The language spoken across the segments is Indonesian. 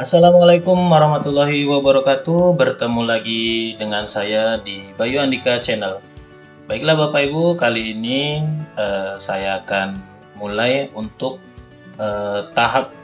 Assalamualaikum warahmatullahi wabarakatuh. Bertemu lagi dengan saya di Bayu Andika Channel. Baiklah Bapak Ibu, kali ini saya akan mulai untuk tahap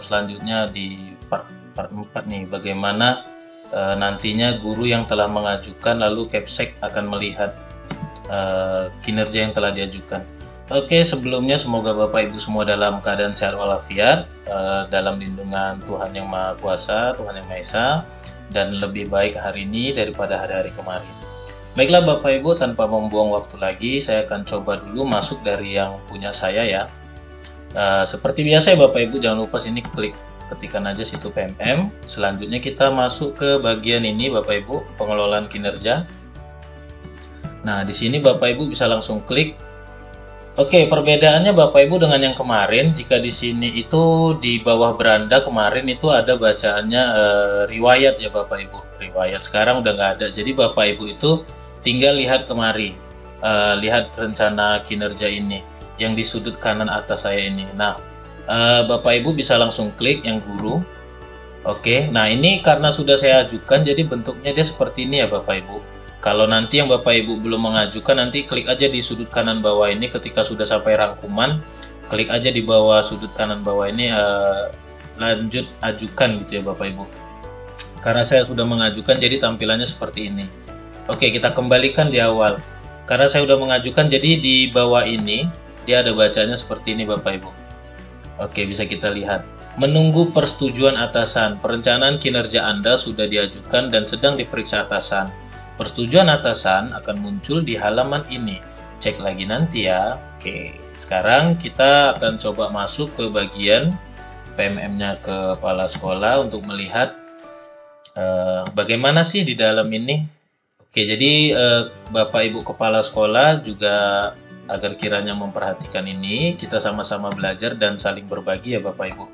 selanjutnya di part 4 nih. Bagaimana nantinya guru yang telah mengajukan lalu Kepsek akan melihat kinerja yang telah diajukan. Oke, sebelumnya semoga Bapak Ibu semua dalam keadaan sehat walafiat, dalam lindungan Tuhan Yang Maha Kuasa, Tuhan Yang Maha Esa, dan lebih baik hari ini daripada hari-hari kemarin. Baiklah Bapak Ibu, tanpa membuang waktu lagi, saya akan coba dulu masuk dari yang punya saya ya. Seperti biasa ya Bapak Ibu, jangan lupa sini ketikkan aja situ PMM. Selanjutnya kita masuk ke bagian ini Bapak Ibu, pengelolaan kinerja. Nah, di sini Bapak Ibu bisa langsung klik. Oke, perbedaannya Bapak Ibu dengan yang kemarin, jika di sini itu di bawah beranda kemarin itu ada bacaannya riwayat ya Bapak Ibu. Riwayat sekarang udah nggak ada. Jadi Bapak Ibu itu tinggal lihat kemari, lihat rencana kinerja ini yang di sudut kanan atas saya ini. Nah, Bapak Ibu bisa langsung klik yang guru. Oke, nah ini karena sudah saya ajukan, jadi bentuknya dia seperti ini ya Bapak Ibu. Kalau nanti yang Bapak Ibu belum mengajukan, nanti klik aja di sudut kanan bawah ini. Ketika sudah sampai rangkuman, klik aja di bawah sudut kanan bawah ini, lanjut ajukan gitu ya Bapak Ibu. Karena saya sudah mengajukan, jadi tampilannya seperti ini. Oke, kita kembalikan di awal. Karena saya sudah mengajukan, jadi di bawah ini dia ada bacanya seperti ini Bapak Ibu. Oke, bisa kita lihat. Menunggu persetujuan atasan. Perencanaan kinerja Anda sudah diajukan dan sedang diperiksa atasan. Persetujuan atasan akan muncul di halaman ini. Cek lagi nanti ya. Oke, sekarang kita akan coba masuk ke bagian PMM-nya kepala sekolah untuk melihat bagaimana sih di dalam ini. Oke, jadi Bapak Ibu kepala sekolah juga agar kiranya memperhatikan ini, kita sama-sama belajar dan saling berbagi ya Bapak Ibu.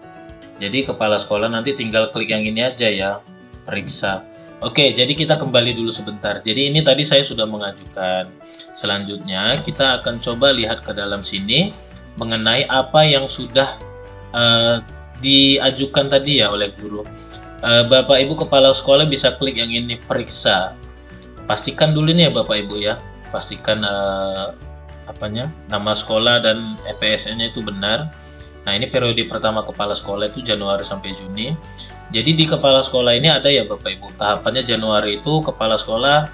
Jadi kepala sekolah nanti tinggal klik yang ini aja ya, periksa. Oke, jadi kita kembali dulu sebentar. Jadi ini tadi saya sudah mengajukan. Selanjutnya kita akan coba lihat ke dalam sini mengenai apa yang sudah diajukan tadi ya oleh guru. Bapak Ibu kepala sekolah bisa klik yang ini periksa. Pastikan dulu nih ya Bapak Ibu ya. Pastikan nama sekolah dan EPSN-nya itu benar. Nah, ini periode pertama kepala sekolah itu Januari sampai Juni. Jadi di kepala sekolah ini ada ya Bapak Ibu, tahapannya Januari itu kepala sekolah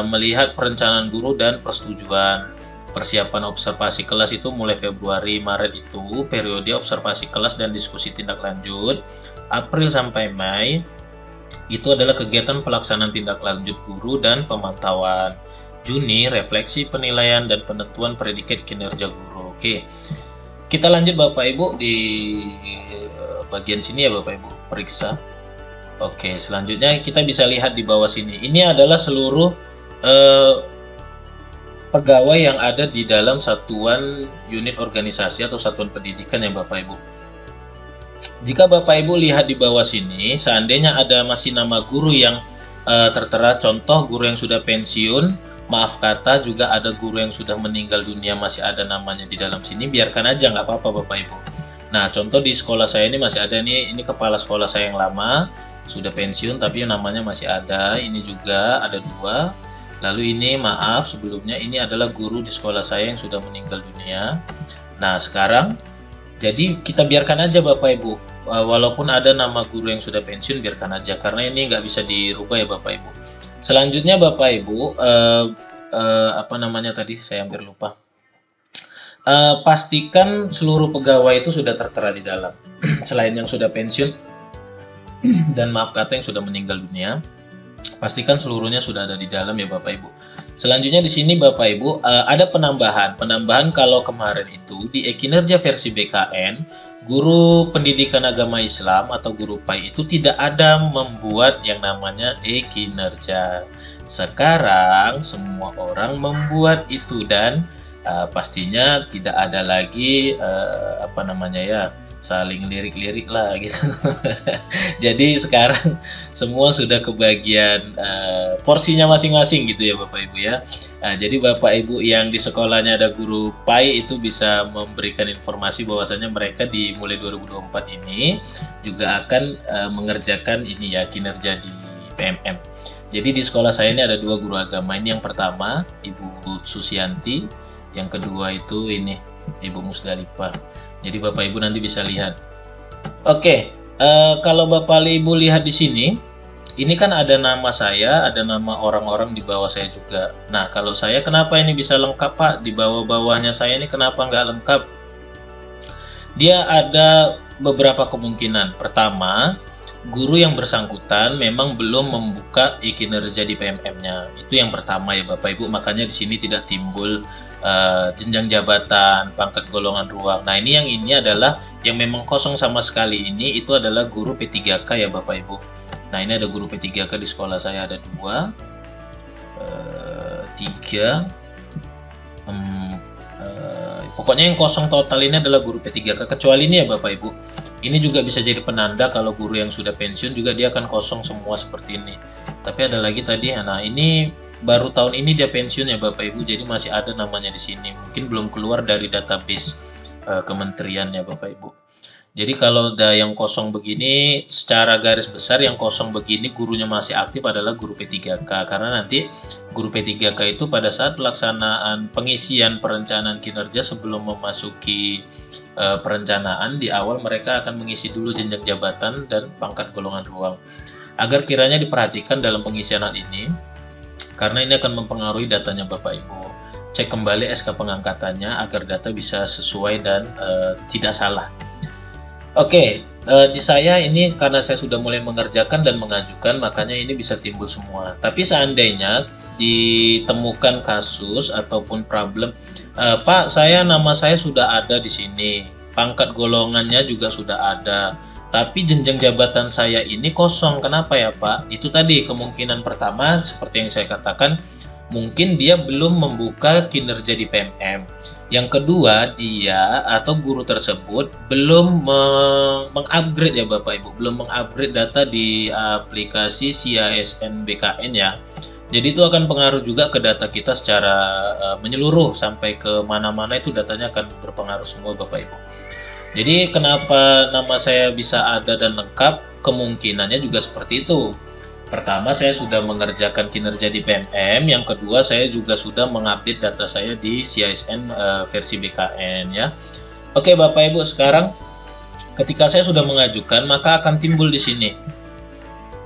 melihat perencanaan guru dan persetujuan. Persiapan observasi kelas itu mulai Februari, Maret itu periode observasi kelas dan diskusi tindak lanjut. April sampai Mei itu adalah kegiatan pelaksanaan tindak lanjut guru dan pemantauan. Juni refleksi penilaian dan penentuan predikat kinerja guru. Oke. Kita lanjut Bapak Ibu di bagian sini ya Bapak Ibu, periksa. Oke, selanjutnya kita bisa lihat di bawah sini. Ini adalah seluruh pegawai yang ada di dalam satuan unit organisasi atau satuan pendidikan ya Bapak Ibu. Jika Bapak Ibu lihat di bawah sini, seandainya ada masih nama guru yang tertera, contoh guru yang sudah pensiun, maaf kata juga ada guru yang sudah meninggal dunia masih ada namanya di dalam sini, biarkan aja nggak apa-apa Bapak Ibu. Nah, contoh di sekolah saya ini masih ada nih, ini kepala sekolah saya yang lama sudah pensiun tapi namanya masih ada. Ini juga ada 2. Lalu ini maaf sebelumnya ini adalah guru di sekolah saya yang sudah meninggal dunia. Nah, sekarang jadi kita biarkan aja Bapak Ibu, walaupun ada nama guru yang sudah pensiun biarkan aja karena ini nggak bisa dirubah ya Bapak Ibu. Selanjutnya Bapak Ibu, tadi saya hampir lupa. Pastikan seluruh pegawai itu sudah tertera di dalam. Selain yang sudah pensiun dan maaf kata yang sudah meninggal dunia, pastikan seluruhnya sudah ada di dalam ya Bapak Ibu. Selanjutnya di sini Bapak Ibu ada penambahan. Penambahan kalau kemarin itu di e-kinerja versi BKN, guru pendidikan agama Islam atau guru PAI itu tidak ada membuat yang namanya e-kinerja. Sekarang semua orang membuat itu dan pastinya tidak ada lagi saling lirik-lirik lah gitu. Jadi sekarang semua sudah kebagian porsinya masing-masing gitu ya Bapak Ibu ya. Nah, jadi Bapak Ibu yang di sekolahnya ada guru PAI itu bisa memberikan informasi bahwasanya mereka di mulai 2024 ini juga akan mengerjakan ini ya, kinerja di PMM. Jadi di sekolah saya ini ada 2 guru agama. Ini yang pertama Ibu Susianti, yang kedua itu ini Ibu Musdalifah. Jadi Bapak Ibu nanti bisa lihat. Oke, kalau Bapak Ibu lihat di sini, ini kan ada nama saya, ada nama orang-orang di bawah saya juga. Nah, kalau saya kenapa ini bisa lengkap Pak? Di bawah-bawahnya saya ini kenapa nggak lengkap? Dia ada beberapa kemungkinan. Pertama, guru yang bersangkutan memang belum membuka kinerja di PMM-nya. Itu yang pertama ya Bapak Ibu, makanya di sini tidak timbul jenjang jabatan, pangkat golongan ruang. Nah, ini adalah yang memang kosong sama sekali ini, itu adalah guru P3K ya Bapak Ibu. Nah, ini ada guru P3K di sekolah saya, ada 2, 3, pokoknya yang kosong total ini adalah guru P3K, kecuali ini ya Bapak Ibu. Ini juga bisa jadi penanda kalau guru yang sudah pensiun juga dia akan kosong semua seperti ini. Tapi ada lagi tadi, nah ini baru tahun ini dia pensiun ya Bapak Ibu, jadi masih ada namanya di sini. Mungkin belum keluar dari database kementerian ya Bapak Ibu. Jadi kalau ada yang kosong begini, secara garis besar yang kosong begini gurunya masih aktif adalah guru P3K. Karena nanti guru P3K itu pada saat pelaksanaan pengisian perencanaan kinerja sebelum memasuki perencanaan, di awal mereka akan mengisi dulu jenjang jabatan dan pangkat golongan ruang. Agar kiranya diperhatikan dalam pengisian hal ini, karena ini akan mempengaruhi datanya Bapak Ibu. Cek kembali SK pengangkatannya agar data bisa sesuai dan tidak salah. Oke, di saya ini karena saya sudah mulai mengerjakan dan mengajukan, makanya ini bisa timbul semua. Tapi seandainya ditemukan kasus ataupun problem, Pak, nama saya sudah ada di sini, pangkat golongannya juga sudah ada, tapi jenjang jabatan saya ini kosong. Kenapa ya Pak? Itu tadi kemungkinan pertama seperti yang saya katakan, mungkin dia belum membuka kinerja di PMM. Yang kedua, dia atau guru tersebut belum mengupgrade ya Bapak Ibu, belum mengupgrade data di aplikasi CISN BKN ya. Jadi itu akan pengaruh juga ke data kita secara menyeluruh, sampai ke mana-mana itu datanya akan berpengaruh semua Bapak Ibu. Jadi kenapa nama saya bisa ada dan lengkap? Kemungkinannya juga seperti itu. Pertama, saya sudah mengerjakan kinerja di PMM. Yang kedua, saya juga sudah mengupdate data saya di CISN versi BKN ya. Oke Bapak Ibu, sekarang ketika saya sudah mengajukan, maka akan timbul di sini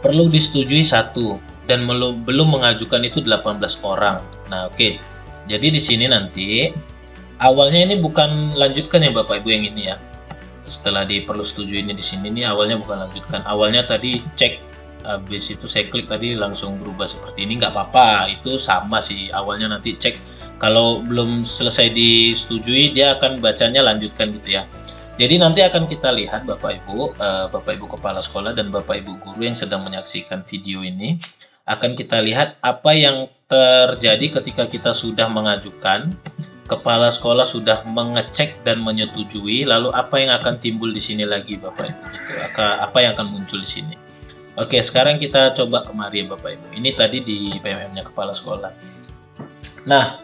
perlu disetujui 1 dan belum mengajukan itu 18 orang. Nah, oke. Jadi di sini nanti awalnya ini bukan lanjutkan ya Bapak Ibu yang ini ya. Setelah perlu setujui ini di sini nih awalnya bukan lanjutkan. Awalnya tadi cek, habis itu saya klik tadi langsung berubah seperti ini, nggak apa-apa, itu sama sih. Awalnya nanti cek, kalau belum selesai disetujui dia akan bacanya lanjutkan gitu ya. Jadi nanti akan kita lihat Bapak Ibu kepala sekolah dan Bapak Ibu guru yang sedang menyaksikan video ini, akan kita lihat apa yang terjadi ketika kita sudah mengajukan, kepala sekolah sudah mengecek dan menyetujui, lalu apa yang akan timbul di sini lagi Bapak Ibu gitu. Apa yang akan muncul di sini. Oke, sekarang kita coba kemari ya Bapak Ibu. Ini tadi di PMM-nya kepala sekolah. Nah,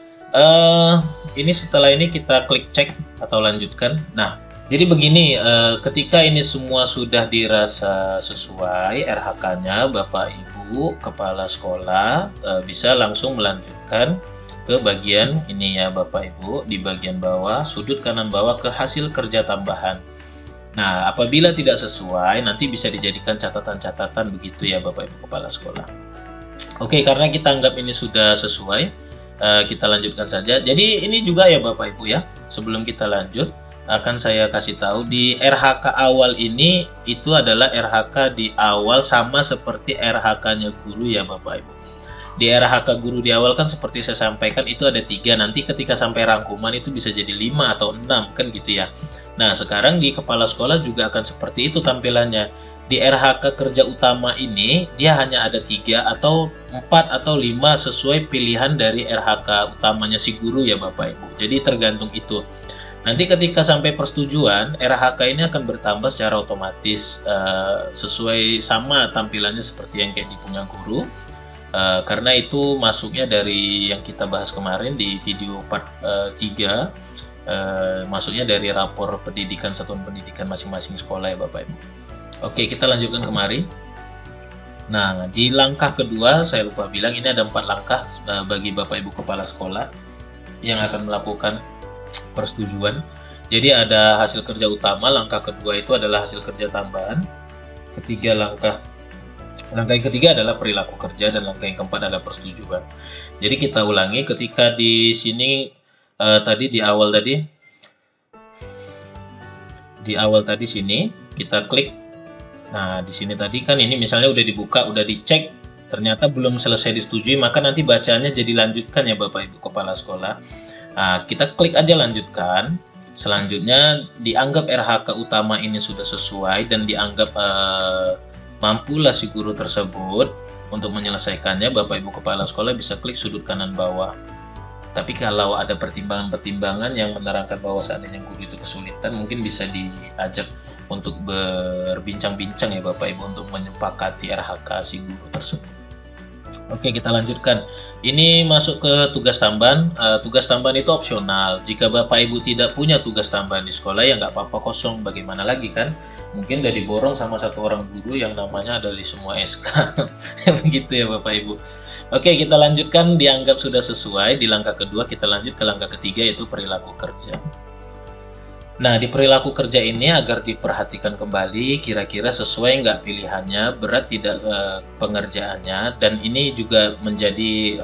ini setelah ini kita klik cek atau lanjutkan. Nah, jadi begini, ketika ini semua sudah dirasa sesuai RH-nya, Bapak Ibu kepala sekolah bisa langsung melanjutkan ke bagian ini ya Bapak Ibu, di bagian bawah, sudut kanan bawah ke hasil kerja tambahan. Nah, apabila tidak sesuai, nanti bisa dijadikan catatan-catatan begitu ya Bapak Ibu kepala sekolah. Oke, karena kita anggap ini sudah sesuai, kita lanjutkan saja. Jadi ini juga ya Bapak Ibu ya, sebelum kita lanjut, akan saya kasih tahu di RHK awal ini itu adalah RHK di awal sama seperti RHK-nya guru ya Bapak Ibu. Di RHK guru di awal kan seperti saya sampaikan itu ada 3, nanti ketika sampai rangkuman itu bisa jadi 5 atau 6 kan gitu ya. Nah sekarang di kepala sekolah juga akan seperti itu tampilannya. Di RHK kerja utama ini dia hanya ada 3 atau 4 atau 5 sesuai pilihan dari RHK utamanya si guru ya Bapak Ibu. Jadi tergantung itu. Nanti ketika sampai persetujuan, RHK ini akan bertambah secara otomatis sesuai sama tampilannya seperti yang kayak di punya guru. Karena itu masuknya dari yang kita bahas kemarin di video part 3, masuknya dari rapor pendidikan satuan pendidikan masing-masing sekolah ya Bapak Ibu. Oke, kita lanjutkan kemari. Nah, di langkah kedua saya lupa bilang ini ada 4 langkah bagi Bapak Ibu kepala sekolah yang akan melakukan persetujuan. Jadi ada hasil kerja utama, langkah kedua itu adalah hasil kerja tambahan. Langkah yang ketiga adalah perilaku kerja, dan langkah yang keempat adalah persetujuan. Jadi kita ulangi, ketika di sini tadi di awal tadi sini kita klik. Nah, di sini tadi kan ini misalnya udah dibuka, udah dicek, ternyata belum selesai disetujui, maka nanti bacaannya jadi lanjutkan ya Bapak Ibu kepala sekolah. Nah, kita klik aja lanjutkan. Selanjutnya dianggap RHK utama ini sudah sesuai dan dianggap mampulah si guru tersebut untuk menyelesaikannya, Bapak Ibu kepala sekolah bisa klik sudut kanan bawah. Tapi kalau ada pertimbangan-pertimbangan yang menerangkan bahwa seandainya guru itu kesulitan, mungkin bisa diajak untuk berbincang-bincang ya Bapak Ibu untuk menyepakati RHK si guru tersebut. Oke, kita lanjutkan. Ini masuk ke tugas tambahan. Tugas tambahan itu opsional. Jika Bapak Ibu tidak punya tugas tambahan di sekolah, ya nggak apa-apa, kosong. Bagaimana lagi kan? Mungkin udah diborong sama satu orang guru yang namanya ada di semua SK. Begitu ya Bapak Ibu. Oke, kita lanjutkan. Dianggap sudah sesuai. Di langkah kedua kita lanjut ke langkah ketiga, yaitu perilaku kerja. Nah, di perilaku kerja ini agar diperhatikan kembali kira-kira sesuai nggak pilihannya, berat tidak pengerjaannya, dan ini juga menjadi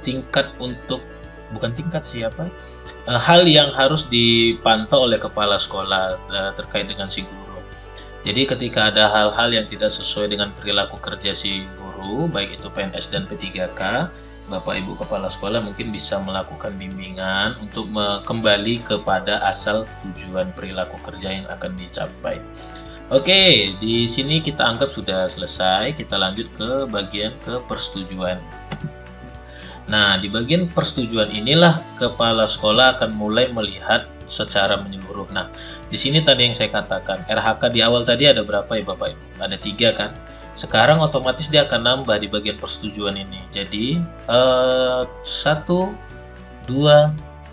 tingkat untuk, bukan tingkat siapa, hal yang harus dipantau oleh kepala sekolah terkait dengan si guru. Jadi ketika ada hal-hal yang tidak sesuai dengan perilaku kerja si guru, baik itu PNS dan P3K, Bapak Ibu kepala sekolah mungkin bisa melakukan bimbingan untuk kembali kepada asal tujuan perilaku kerja yang akan dicapai. Oke, di sini kita anggap sudah selesai. Kita lanjut ke bagian persetujuan. Nah, di bagian persetujuan inilah kepala sekolah akan mulai melihat secara menyeluruh. Nah, di sini tadi yang saya katakan, RHK di awal tadi ada berapa ya Bapak Ibu? Ada 3 kan? Sekarang otomatis dia akan nambah di bagian persetujuan ini. Jadi 1, 2,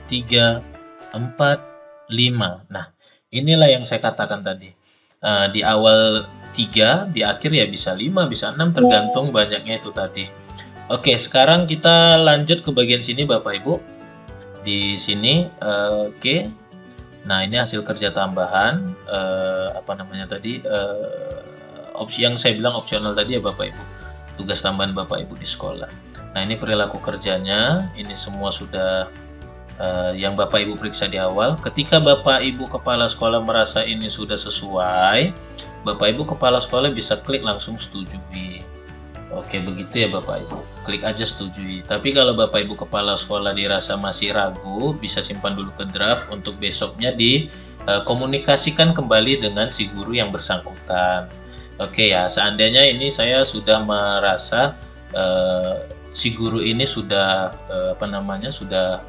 3, 4, 5. Nah, inilah yang saya katakan tadi. Di awal 3, di akhir ya bisa 5, bisa 6, tergantung banyaknya itu tadi. Oke, sekarang kita lanjut ke bagian sini Bapak Ibu. Di sini, oke. Nah, ini hasil kerja tambahan. Opsi yang saya bilang opsional tadi ya Bapak Ibu, tugas tambahan Bapak Ibu di sekolah. Nah, ini perilaku kerjanya, ini semua sudah yang Bapak Ibu periksa di awal. Ketika Bapak Ibu kepala sekolah merasa ini sudah sesuai, Bapak Ibu kepala sekolah bisa klik langsung setujui. Oke, begitu ya Bapak Ibu, klik aja setujui. Tapi kalau Bapak Ibu kepala sekolah dirasa masih ragu, bisa simpan dulu ke draft untuk besoknya dikomunikasikan kembali dengan si guru yang bersangkutan. Oke ya, seandainya ini saya sudah merasa si guru ini sudah sudah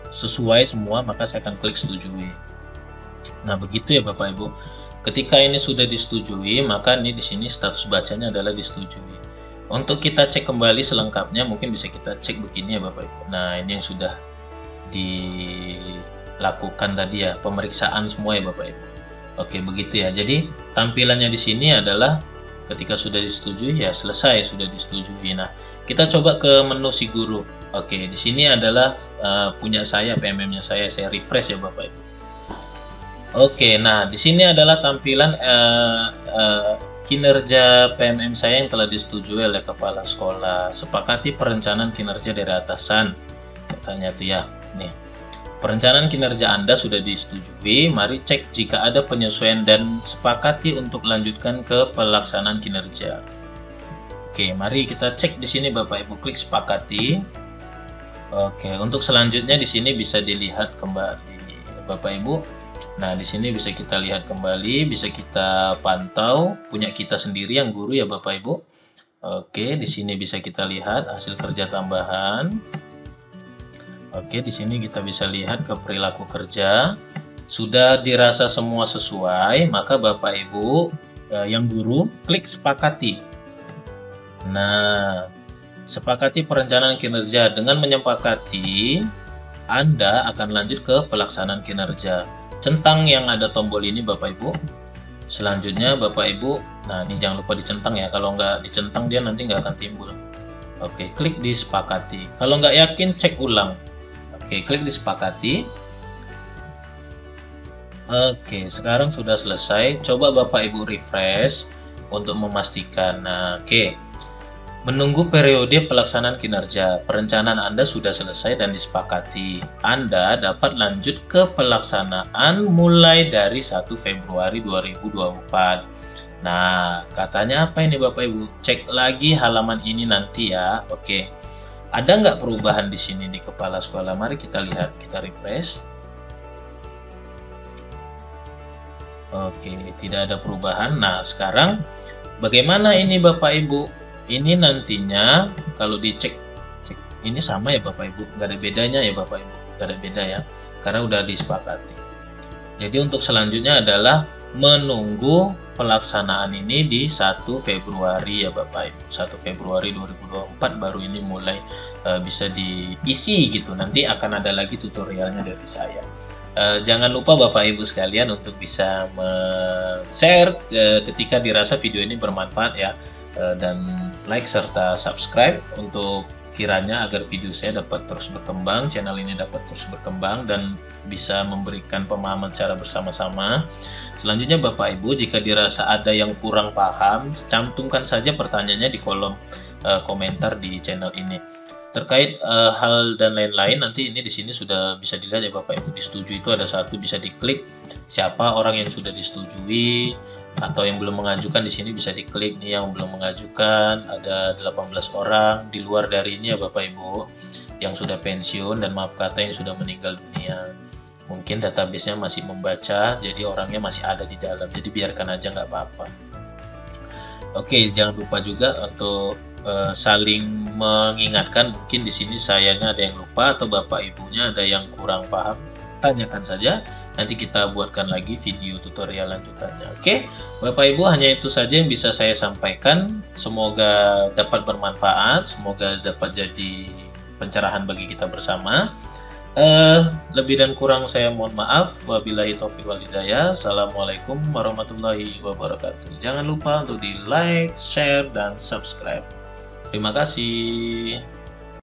sesuai semua, maka saya akan klik setujui. Nah, begitu ya Bapak Ibu. Ketika ini sudah disetujui, maka ini di sini status bacanya adalah disetujui. Untuk kita cek kembali selengkapnya, mungkin bisa kita cek begini ya Bapak Ibu. Nah, ini yang sudah dilakukan tadi ya, pemeriksaan semua ya Bapak Ibu. Oke, begitu ya. Jadi tampilannya di sini adalah ketika sudah disetujui ya selesai, sudah disetujui. Nah, kita coba ke menu si guru. Oke, di sini adalah punya saya, PMM-nya saya refresh ya Bapak Ibu. Oke, nah di sini adalah tampilan kinerja PMM saya yang telah disetujui oleh kepala sekolah. Sepakati perencanaan kinerja dari atasan, katanya tuh ya. Nih, perencanaan kinerja Anda sudah disetujui. Mari cek jika ada penyesuaian dan sepakati untuk lanjutkan ke pelaksanaan kinerja. Oke, mari kita cek di sini Bapak Ibu, klik sepakati. Oke, untuk selanjutnya di sini bisa dilihat kembali Bapak Ibu. Nah, di sini bisa kita lihat kembali, bisa kita pantau punya kita sendiri yang guru ya Bapak Ibu. Oke, di sini bisa kita lihat hasil kerja tambahan. Oke, di sini kita bisa lihat ke perilaku kerja. Sudah dirasa semua sesuai, maka Bapak Ibu yang guru klik sepakati. Nah, sepakati perencanaan kinerja. Dengan menyepakati, Anda akan lanjut ke pelaksanaan kinerja. Centang yang ada tombol ini Bapak Ibu. Selanjutnya Bapak Ibu, nah ini jangan lupa dicentang ya. Kalau nggak dicentang dia nanti nggak akan timbul. Oke, klik disepakati. Kalau nggak yakin, cek ulang. Oke, klik disepakati. Oke, sekarang sudah selesai. Coba Bapak Ibu refresh untuk memastikan. Nah, oke. Menunggu periode pelaksanaan kinerja, perencanaan Anda sudah selesai dan disepakati. Anda dapat lanjut ke pelaksanaan mulai dari 1 Februari 2024. Nah, katanya apa ini Bapak Ibu? Cek lagi halaman ini nanti ya. Oke. Ada nggak perubahan di sini di kepala sekolah? Mari kita lihat, kita refresh. Oke, tidak ada perubahan. Nah, sekarang bagaimana ini Bapak Ibu? Ini nantinya kalau dicek, ini sama ya Bapak Ibu, nggak ada bedanya ya Bapak Ibu, nggak ada beda ya, karena udah disepakati. Jadi untuk selanjutnya adalah menunggu pelaksanaan ini di 1 Februari ya Bapak Ibu. 1 Februari 2024 baru ini mulai bisa diisi gitu. Nanti akan ada lagi tutorialnya dari saya. Jangan lupa Bapak Ibu sekalian untuk bisa share ketika dirasa video ini bermanfaat ya, dan like serta subscribe untuk kiranya agar video saya dapat terus berkembang, channel ini dapat terus berkembang dan bisa memberikan pemahaman cara bersama-sama. Selanjutnya Bapak Ibu, jika dirasa ada yang kurang paham, cantumkan saja pertanyaannya di kolom komentar di channel ini. Terkait hal dan lain-lain, nanti ini di sini sudah bisa dilihat ya Bapak Ibu. Disetujui itu ada satu, bisa diklik siapa orang yang sudah disetujui, atau yang belum mengajukan di sini bisa diklik nih yang belum mengajukan. Ada 18 orang. Di luar dari ini ya Bapak Ibu, yang sudah pensiun dan maaf kata yang sudah meninggal dunia. Mungkin database-nya masih membaca, jadi orangnya masih ada di dalam. Jadi biarkan aja, nggak apa-apa. Oke, jangan lupa juga untuk saling mengingatkan. Mungkin di sini sayanya ada yang lupa atau Bapak Ibunya ada yang kurang paham, tanyakan saja. Nanti kita buatkan lagi video tutorial lanjutannya. Oke, Bapak Ibu, hanya itu saja yang bisa saya sampaikan. Semoga dapat bermanfaat, semoga dapat jadi pencerahan bagi kita bersama. Lebih dan kurang saya mohon maaf. Wabillahi taufiq wal hidayah. Assalamualaikum warahmatullahi wabarakatuh. Jangan lupa untuk di like, share, dan subscribe. Terima kasih.